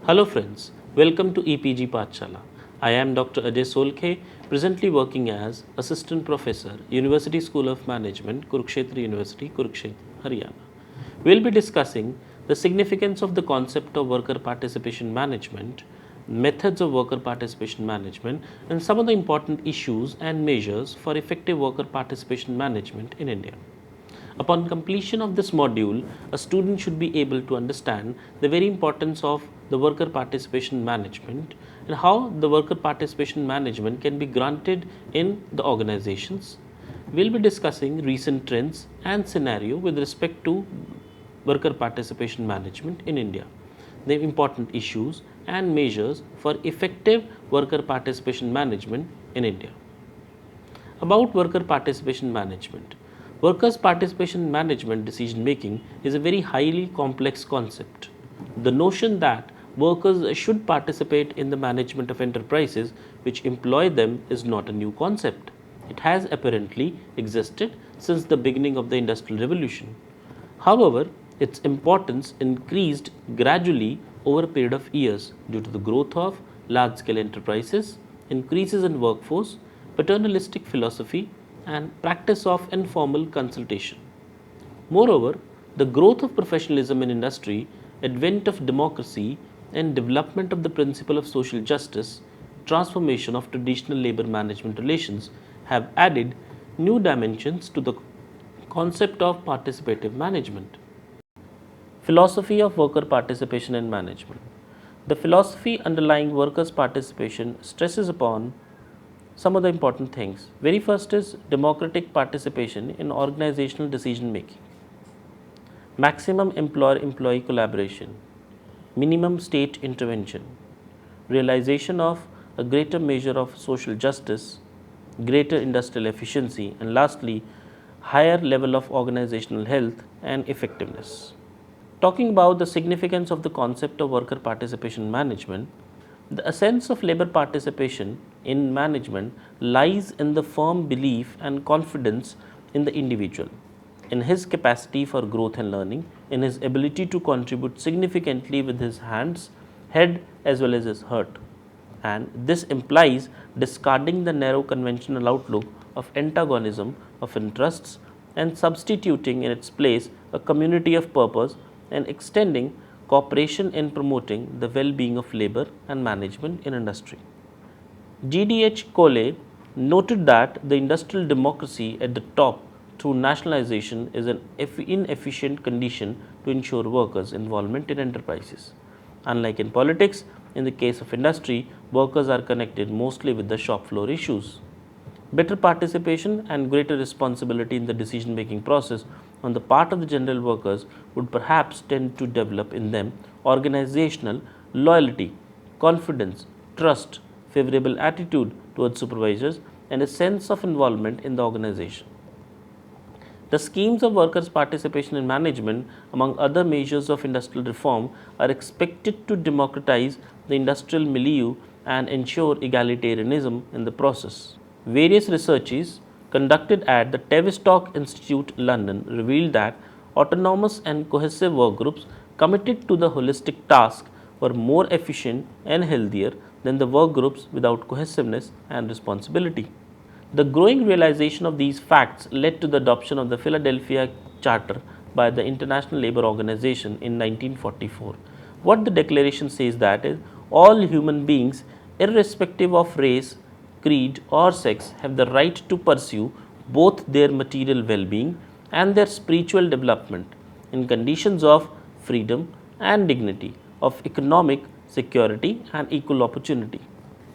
Hello friends, welcome to EPG Pathshala. I am Dr. Ajay Solkhe, presently working as Assistant Professor, University School of Management, Kurukshetra University, Kurukshetra, Haryana. We will be discussing the significance of the concept of worker participation management, methods of worker participation management, and some of the important issues and measures for effective worker participation management in India. Upon completion of this module, a student should be able to understand the very importance of the worker participation management and how the worker participation management can be granted in the organizations. We will be discussing recent trends and scenario with respect to worker participation management in India, the important issues and measures for effective worker participation management in India. About worker participation management. Workers' participation management decision making is a very highly complex concept. The notion that workers should participate in the management of enterprises which employ them is not a new concept. It has apparently existed since the beginning of the Industrial Revolution. However, its importance increased gradually over a period of years due to the growth of large scale enterprises, increases in workforce, paternalistic philosophy, and practice of informal consultation. Moreover, the growth of professionalism in industry, advent of democracy, and development of the principle of social justice, transformation of traditional labor management relations have added new dimensions to the concept of participative management. Philosophy of worker participation and management. The philosophy underlying workers' participation stresses upon some of the important things. Very first is democratic participation in organizational decision making, maximum employer-employee collaboration, minimum state intervention, realization of a greater measure of social justice, greater industrial efficiency, and lastly, higher level of organizational health and effectiveness. Talking about the significance of the concept of worker participation management, the essence of labor participation in management lies in the firm belief and confidence in the individual, in his capacity for growth and learning, in his ability to contribute significantly with his hands, head as well as his heart. And this implies discarding the narrow conventional outlook of antagonism of interests and substituting in its place a community of purpose and extending cooperation in promoting the well-being of labor and management in industry. GDH Cole noted that the industrial democracy at the top through nationalization is an inefficient condition to ensure workers' involvement in enterprises. Unlike in politics, in the case of industry, workers are connected mostly with the shop floor issues. Better participation and greater responsibility in the decision making process on the part of the general workers would perhaps tend to develop in them organizational loyalty, confidence, trust, favorable attitude towards supervisors, and a sense of involvement in the organization. The schemes of workers' participation in management, among other measures of industrial reform, are expected to democratize the industrial milieu and ensure egalitarianism in the process. Various researches conducted at the Tavistock Institute, London, revealed that autonomous and cohesive work groups committed to the holistic task were more efficient and healthier than the work groups without cohesiveness and responsibility. The growing realization of these facts led to the adoption of the Philadelphia Charter by the International Labour Organization in 1944. What the declaration says that is, all human beings, irrespective of race, creed or sex, have the right to pursue both their material well-being and their spiritual development in conditions of freedom and dignity, of economic security and equal opportunity.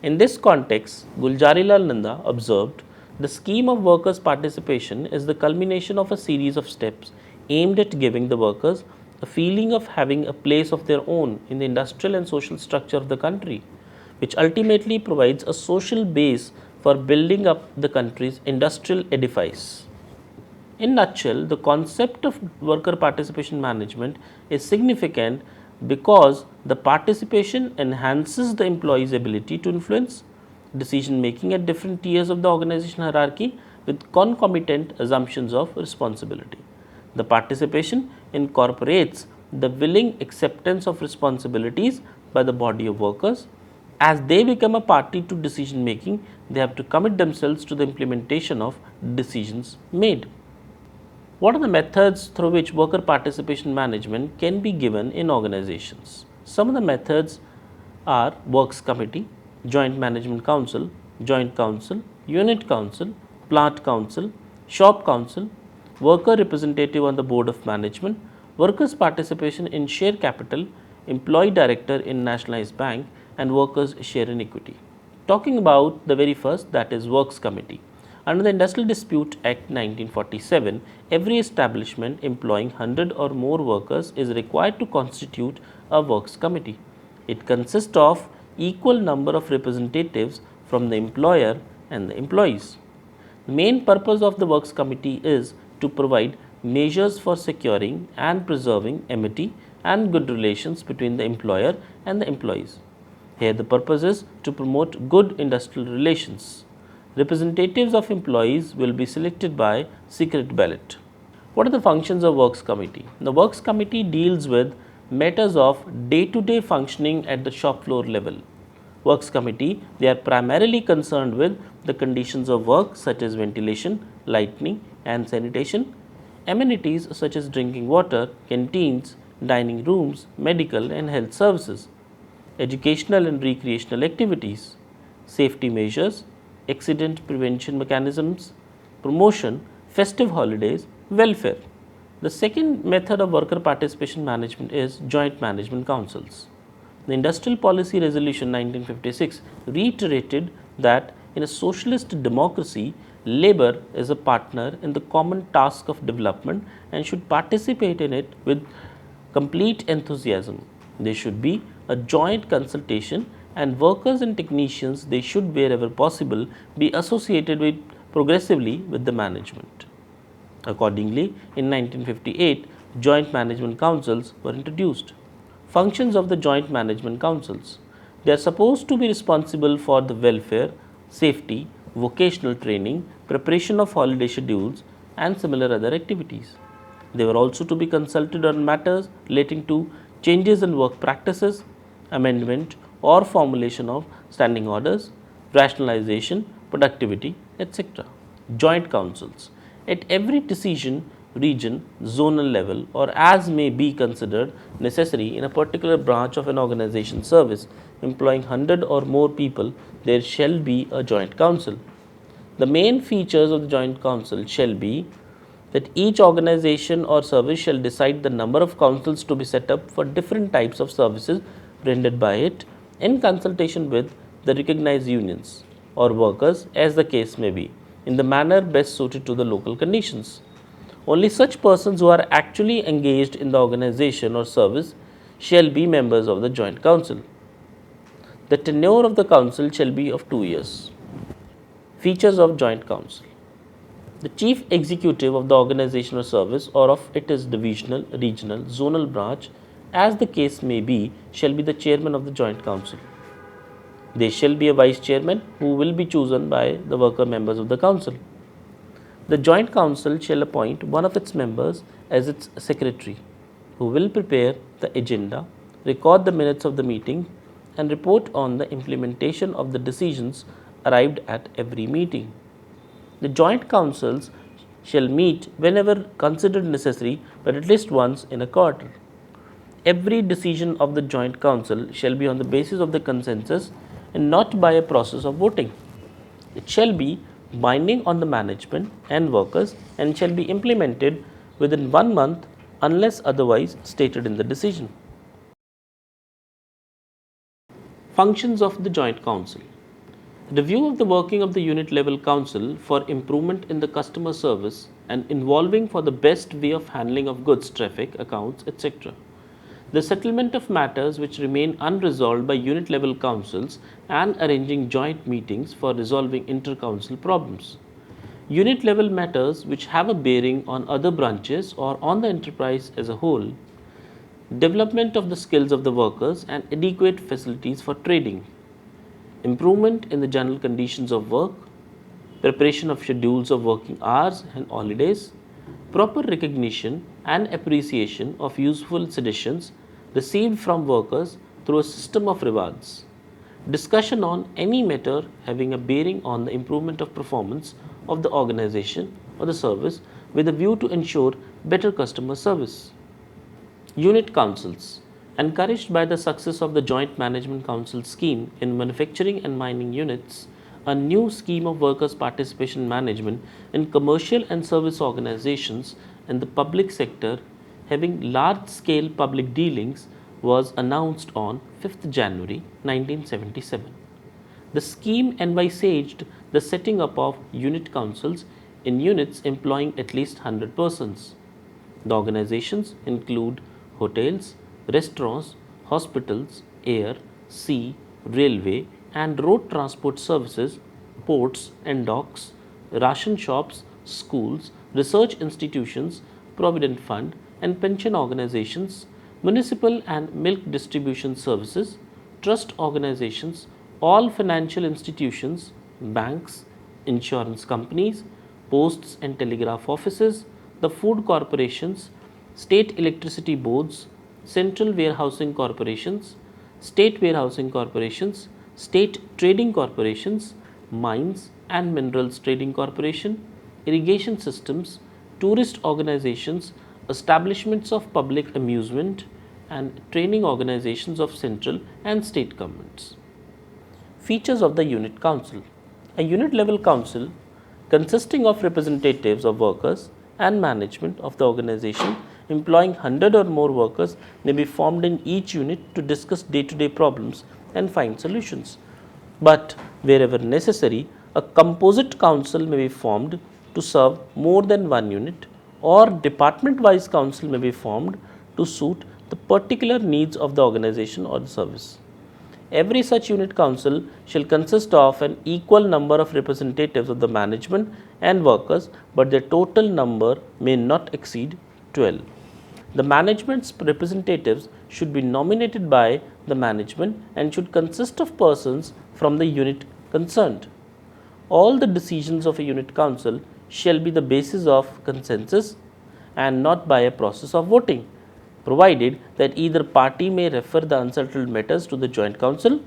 In this context, Gulzarilal Nanda observed, the scheme of workers' participation is the culmination of a series of steps aimed at giving the workers a feeling of having a place of their own in the industrial and social structure of the country, which ultimately provides a social base for building up the country's industrial edifice. In nutshell, the concept of worker participation management is significant because the participation enhances the employee's ability to influence decision making at different tiers of the organization hierarchy with concomitant assumptions of responsibility. The participation incorporates the willing acceptance of responsibilities by the body of workers. As they become a party to decision making, they have to commit themselves to the implementation of decisions made. What are the methods through which worker participation management can be given in organizations? Some of the methods are Works Committee, Joint Management Council, Joint Council, Unit Council, Plant Council, Shop Council, Worker Representative on the Board of Management, Workers' Participation in Share Capital, Employee Director in Nationalized Bank, and Workers' Share in Equity. Talking about the very first, that is Works Committee. Under the Industrial Dispute Act 1947, every establishment employing 100 or more workers is required to constitute a Works Committee. It consists of equal number of representatives from the employer and the employees. The main purpose of the Works Committee is to provide measures for securing and preserving amity and good relations between the employer and the employees. Here the purpose is to promote good industrial relations. Representatives of employees will be selected by secret ballot. What are the functions of Works Committee? The Works Committee deals with matters of day-to-day functioning at the shop floor level. Works Committee, they are primarily concerned with the conditions of work such as ventilation, lighting and sanitation, amenities such as drinking water, canteens, dining rooms, medical and health services, educational and recreational activities, safety measures, accident prevention mechanisms, promotion, festive holidays, welfare. The second method of worker participation management is joint management councils. The Industrial Policy Resolution 1956 reiterated that in a socialist democracy, labor is a partner in the common task of development and should participate in it with complete enthusiasm. There should be a joint consultation, and workers and technicians, they should wherever possible be associated with progressively with the management. Accordingly, in 1958, joint management councils were introduced. Functions of the joint management councils: they are supposed to be responsible for the welfare, safety, vocational training, preparation of holiday schedules and similar other activities. They were also to be consulted on matters relating to changes in work practices, amendment or formulation of standing orders, rationalization, productivity, etc. Joint councils. At every decision, region, zonal level, or as may be considered necessary in a particular branch of an organization service employing 100 or more people, there shall be a joint council. The main features of the joint council shall be that each organization or service shall decide the number of councils to be set up for different types of services rendered by it in consultation with the recognized unions or workers as the case may be, in the manner best suited to the local conditions. Only such persons who are actually engaged in the organization or service shall be members of the joint council. The tenure of the council shall be of 2 years. Features of joint council: the chief executive of the organization or service or of its divisional, regional, zonal branch as the case may be shall be the chairman of the joint council. There shall be a vice chairman who will be chosen by the worker members of the council. The joint council shall appoint one of its members as its secretary, who will prepare the agenda, record the minutes of the meeting and report on the implementation of the decisions arrived at every meeting. The joint councils shall meet whenever considered necessary, but at least once in a quarter. Every decision of the joint council shall be on the basis of the consensus and not by a process of voting. It shall be binding on the management and workers and shall be implemented within 1 month unless otherwise stated in the decision. Functions of the joint council: review of the working of the unit level council for improvement in the customer service and involving for the best way of handling of goods traffic accounts, etc. The settlement of matters which remain unresolved by unit level councils and arranging joint meetings for resolving inter-council problems. Unit level matters which have a bearing on other branches or on the enterprise as a whole. Development of the skills of the workers and adequate facilities for trading. Improvement in the general conditions of work, preparation of schedules of working hours and holidays, proper recognition and appreciation of useful suggestions received from workers through a system of rewards. Discussion on any matter having a bearing on the improvement of performance of the organization or the service with a view to ensure better customer service. Unit councils. Encouraged by the success of the Joint Management Council scheme in manufacturing and mining units, a new scheme of workers' participation management in commercial and service organizations in the public sector having large-scale public dealings was announced on 5th January 1977. The scheme envisaged the setting up of unit councils in units employing at least 100 persons. The organizations include hotels, restaurants, hospitals, air, sea, railway and road transport services, ports and docks, ration shops, schools, research institutions, provident fund and pension organizations, municipal and milk distribution services, trust organizations, all financial institutions, banks, insurance companies, posts and telegraph offices, the food corporations, state electricity boards, central warehousing corporations, state warehousing corporations, state trading corporations, mines and minerals trading corporation, irrigation systems, tourist organizations, establishments of public amusement and training organizations of central and state governments. Features of the unit council. A unit level council consisting of representatives of workers and management of the organization employing 100 or more workers may be formed in each unit to discuss day-to-day problems and find solutions. But wherever necessary, a composite council may be formed to serve more than one unit, or department-wise council may be formed to suit the particular needs of the organization or the service. Every such unit council shall consist of an equal number of representatives of the management and workers, but their total number may not exceed 12. The management's representatives should be nominated by the management and should consist of persons from the unit concerned. All the decisions of a unit council shall be the basis of consensus and not by a process of voting, provided that either party may refer the unsettled matters to the joint council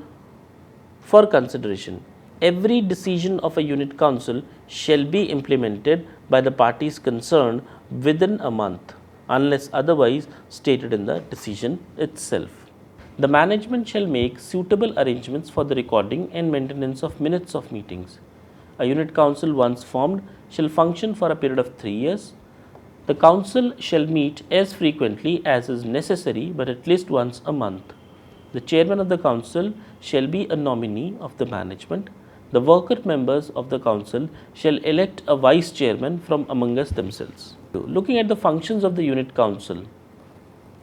for consideration. Every decision of a unit council shall be implemented by the parties concerned within a month, unless otherwise stated in the decision itself. The management shall make suitable arrangements for the recording and maintenance of minutes of meetings. A unit council once formed shall function for a period of 3 years. The council shall meet as frequently as is necessary, but at least once a month. The chairman of the council shall be a nominee of the management. The worker members of the council shall elect a vice chairman from among us themselves. Looking at the functions of the unit council,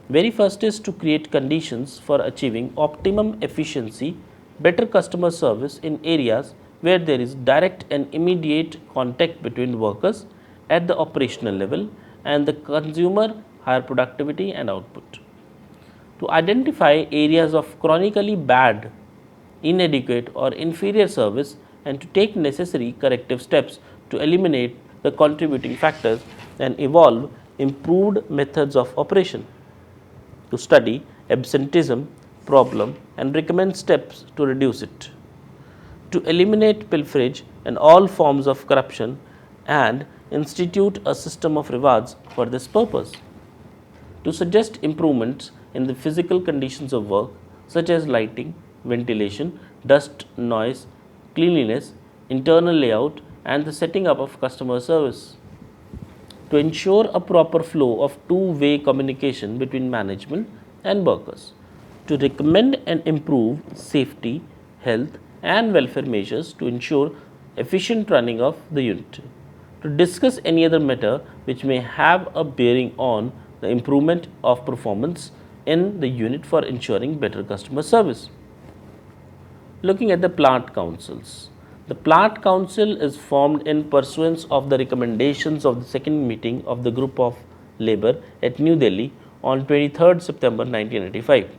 very first is to create conditions for achieving optimum efficiency, better customer service in areas where there is direct and immediate contact between workers at the operational level and the consumer, higher productivity and output. To identify areas of chronically bad, inadequate or inferior service and to take necessary corrective steps to eliminate the contributing factors and evolve improved methods of operation. To study absenteeism problem and recommend steps to reduce it. To eliminate pilferage and all forms of corruption and institute a system of rewards for this purpose. To suggest improvements in the physical conditions of work such as lighting, ventilation, dust, noise, cleanliness, internal layout and the setting up of customer service. To ensure a proper flow of two-way communication between management and workers. To recommend and improve safety, health and welfare measures to ensure efficient running of the unit. To discuss any other matter which may have a bearing on the improvement of performance in the unit for ensuring better customer service. Looking at the plant councils. The plant council is formed in pursuance of the recommendations of the second meeting of the group of labour at New Delhi on 23rd September 1985.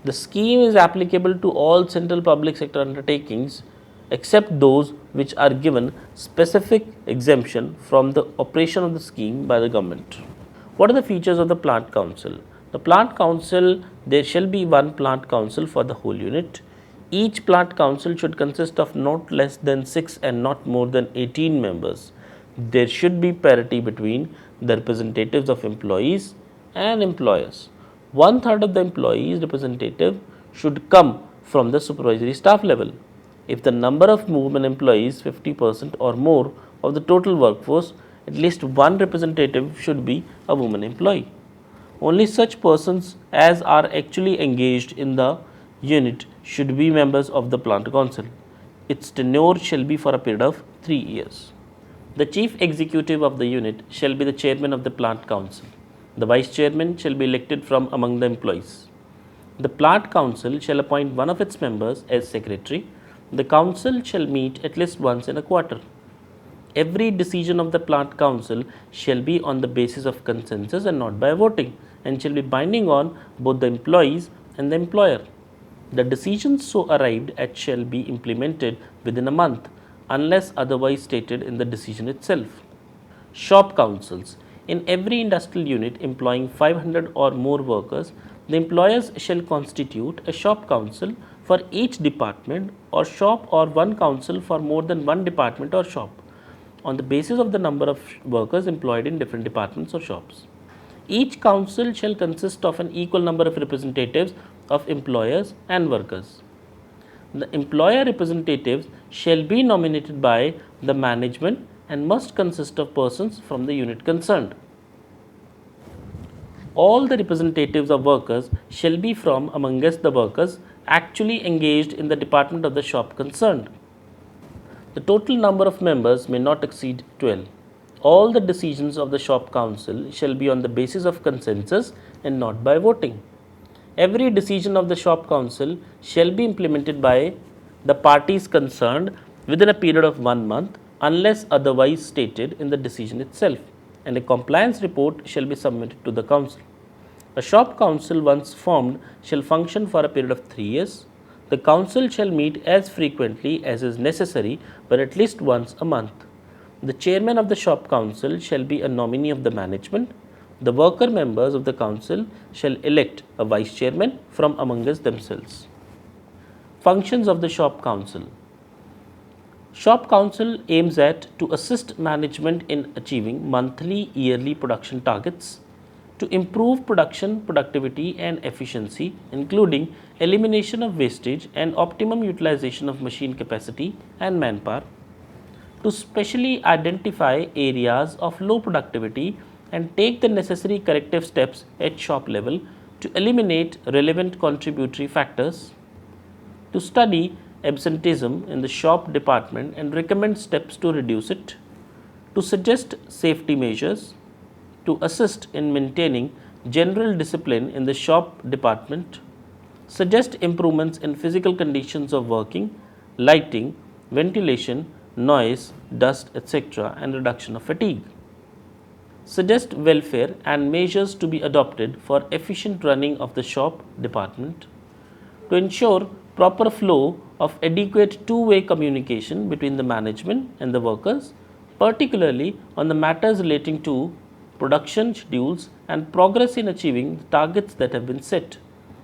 The scheme is applicable to all central public sector undertakings except those which are given specific exemption from the operation of the scheme by the government. What are the features of the plant council? The plant council, there shall be one plant council for the whole unit. Each plant council should consist of not less than 6 and not more than 18 members. There should be parity between the representatives of employees and employers. One third of the employees representative should come from the supervisory staff level. If the number of women employees 50% or more of the total workforce, at least one representative should be a woman employee. Only such persons as are actually engaged in the unit should be members of the plant council. Its tenure shall be for a period of 3 years. The chief executive of the unit shall be the chairman of the plant council. The vice chairman shall be elected from among the employees. The plant council shall appoint one of its members as secretary. The council shall meet at least once in a quarter. Every decision of the plant council shall be on the basis of consensus and not by voting, and shall be binding on both the employees and the employer. The decisions so arrived at shall be implemented within a month unless otherwise stated in the decision itself. Shop councils. In every industrial unit employing 500 or more workers, the employers shall constitute a shop council for each department or shop, or one council for more than one department or shop, on the basis of the number of workers employed in different departments or shops. Each council shall consist of an equal number of representatives of employers and workers. The employer representatives shall be nominated by the management and must consist of persons from the unit concerned. All the representatives of workers shall be from amongst the workers actually engaged in the department of the shop concerned. The total number of members may not exceed 12. All the decisions of the shop council shall be on the basis of consensus and not by voting. Every decision of the shop council shall be implemented by the parties concerned within a period of 1 month unless otherwise stated in the decision itself, and a compliance report shall be submitted to the council. A shop council once formed shall function for a period of 3 years. The council shall meet as frequently as is necessary, but at least once a month. The chairman of the shop council shall be a nominee of the management. The worker members of the council shall elect a vice chairman from amongst themselves. Functions of the shop council. Shop council aims at to assist management in achieving monthly, yearly production targets, to improve production, productivity and efficiency, including elimination of wastage and optimum utilization of machine capacity and manpower, to specially identify areas of low productivity and take the necessary corrective steps at shop level to eliminate relevant contributory factors, to study absenteeism in the shop department and recommend steps to reduce it, to suggest safety measures, to assist in maintaining general discipline in the shop department, suggest improvements in physical conditions of working, lighting, ventilation, noise, dust, etc., and reduction of fatigue. Suggest welfare and measures to be adopted for efficient running of the shop department, to ensure proper flow of adequate two-way communication between the management and the workers, particularly on the matters relating to production schedules and progress in achieving the targets that have been set.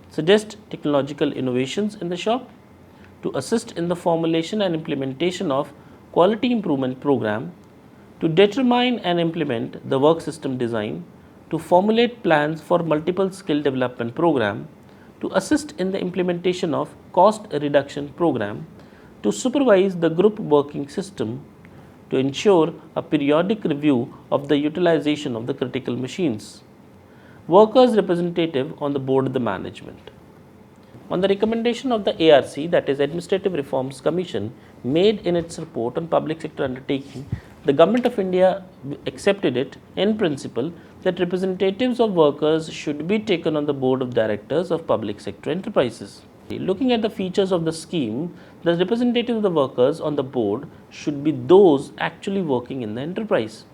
Suggest technological innovations in the shop, to assist in the formulation and implementation of quality improvement program, to determine and implement the work system design, to formulate plans for multiple skill development program, to assist in the implementation of cost reduction program, to supervise the group working system, to ensure a periodic review of the utilization of the critical machines. Workers' representative on the board of the management. On the recommendation of the ARC, that is Administrative Reforms Commission, made in its report on public sector undertaking, the Government of India accepted it in principle that representatives of workers should be taken on the board of directors of public sector enterprises. Looking at the features of the scheme, the representatives of the workers on the board should be those actually working in the enterprise.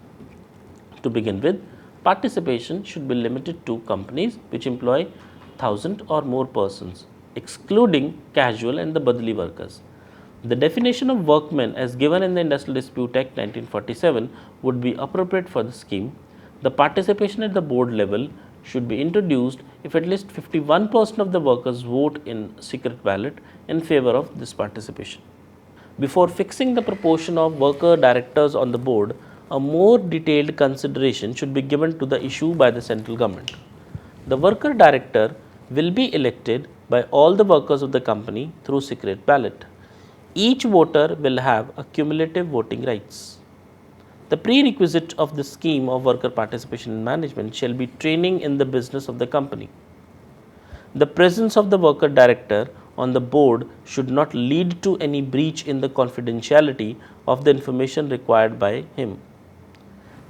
To begin with, participation should be limited to companies which employ 1,000 or more persons, excluding casual and the badli workers. The definition of workmen as given in the Industrial Dispute Act 1947 would be appropriate for the scheme. The participation at the board level should be introduced if at least 51% of the workers vote in secret ballot in favor of this participation. Before fixing the proportion of worker directors on the board, a more detailed consideration should be given to the issue by the central government. The worker director will be elected by all the workers of the company through secret ballot. Each voter will have a cumulative voting rights. The prerequisite of the scheme of worker participation in management shall be training in the business of the company. The presence of the worker director on the board should not lead to any breach in the confidentiality of the information required by him.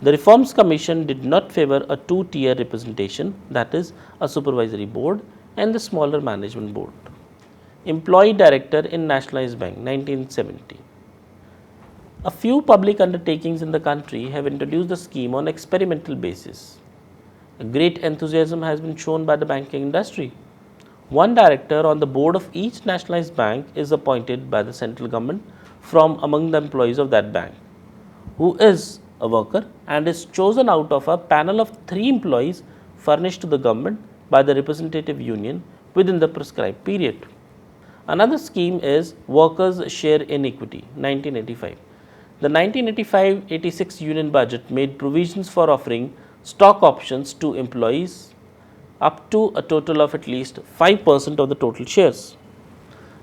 The Reforms Commission did not favor a two-tier representation, that is, a supervisory board and the smaller management board. Employee Director in Nationalized Bank, 1970. A few public undertakings in the country have introduced the scheme on experimental basis. A great enthusiasm has been shown by the banking industry. One director on the board of each nationalized bank is appointed by the central government from among the employees of that bank, who is a worker and is chosen out of a panel of 3 employees furnished to the government by the representative union within the prescribed period. Another scheme is Workers' Share in Equity, 1985. The 1985-86 union budget made provisions for offering stock options to employees up to a total of at least 5% of the total shares.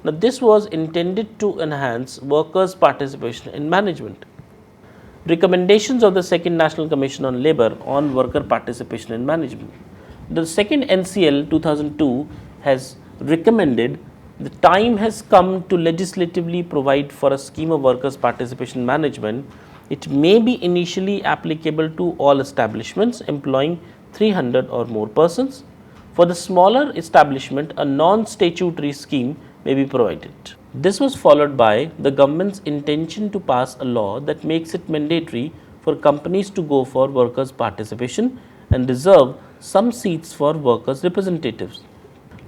Now, this was intended to enhance workers' participation in management. Recommendations of the Second National Commission on Labour on worker participation in management. The second NCL 2002 has recommended the time has come to legislatively provide for a scheme of workers' participation in management. It may be initially applicable to all establishments employing 300 or more persons. For the smaller establishment, a non-statutory scheme may be provided. This was followed by the government's intention to pass a law that makes it mandatory for companies to go for workers' participation and reserve some seats for workers' representatives.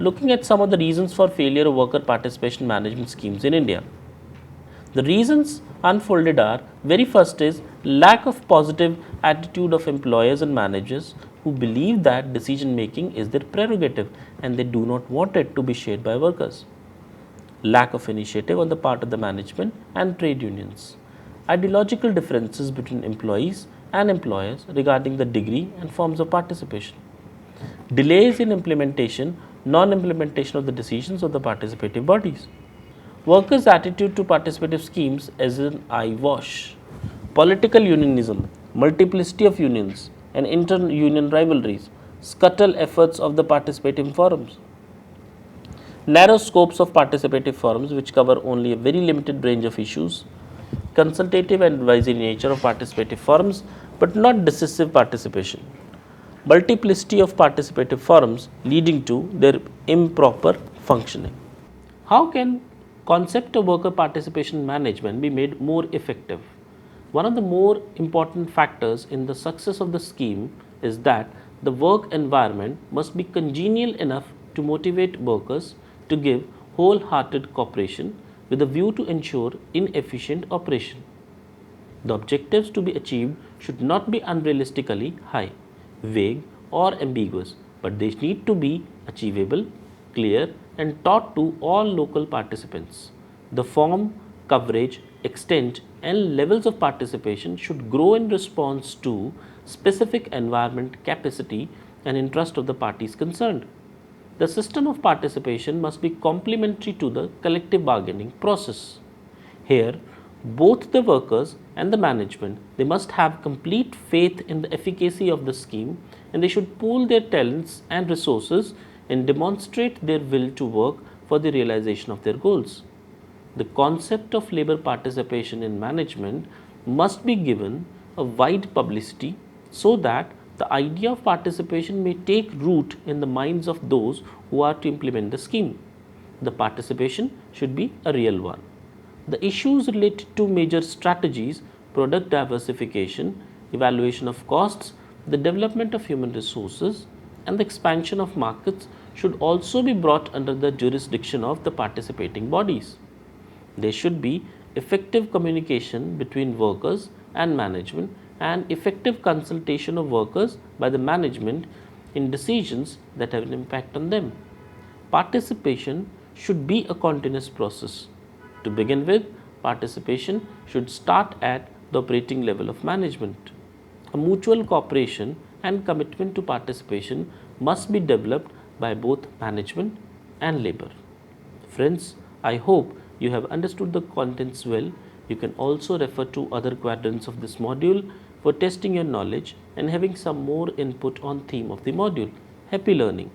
Looking at some of the reasons for failure of worker participation management schemes in India. The reasons unfolded are: very first is lack of positive attitude of employers and managers who believe that decision making is their prerogative and they do not want it to be shared by workers. Lack of initiative on the part of the management and trade unions. Ideological differences between employees and employers regarding the degree and forms of participation. Delays in implementation, non-implementation of the decisions of the participative bodies. Workers' attitude to participative schemes is an eyewash. Political unionism, multiplicity of unions, and inter-union rivalries scuttle efforts of the participative forums. Narrow scopes of participative forums which cover only a very limited range of issues. Consultative and advisory nature of participative forums but not decisive participation. Multiplicity of participative forums leading to their improper functioning. How can concept of worker participation management be made more effective? One of the more important factors in the success of the scheme is that the work environment must be congenial enough to motivate workers to give wholehearted cooperation with a view to ensure inefficient operation. The objectives to be achieved should not be unrealistically high, vague or ambiguous, but they need to be achievable, clear and taught to all local participants. The form, coverage, extent and levels of participation should grow in response to specific environment, capacity and interest of the parties concerned. The system of participation must be complementary to the collective bargaining process. Here, both the workers and the management, they must have complete faith in the efficacy of the scheme and they should pool their talents and resources and demonstrate their will to work for the realization of their goals. The concept of labor participation in management must be given a wide publicity so that the idea of participation may take root in the minds of those who are to implement the scheme. The participation should be a real one. The issues related to major strategies, product diversification, evaluation of costs, the development of human resources and the expansion of markets should also be brought under the jurisdiction of the participating bodies. There should be effective communication between workers and management and effective consultation of workers by the management in decisions that have an impact on them. Participation should be a continuous process. To begin with, participation should start at the operating level of management. A mutual cooperation and commitment to participation must be developed by both management and labor. Friends, I hope you have understood the contents well. You can also refer to other quadrants of this module for testing your knowledge and having some more input on theme of the module. Happy learning.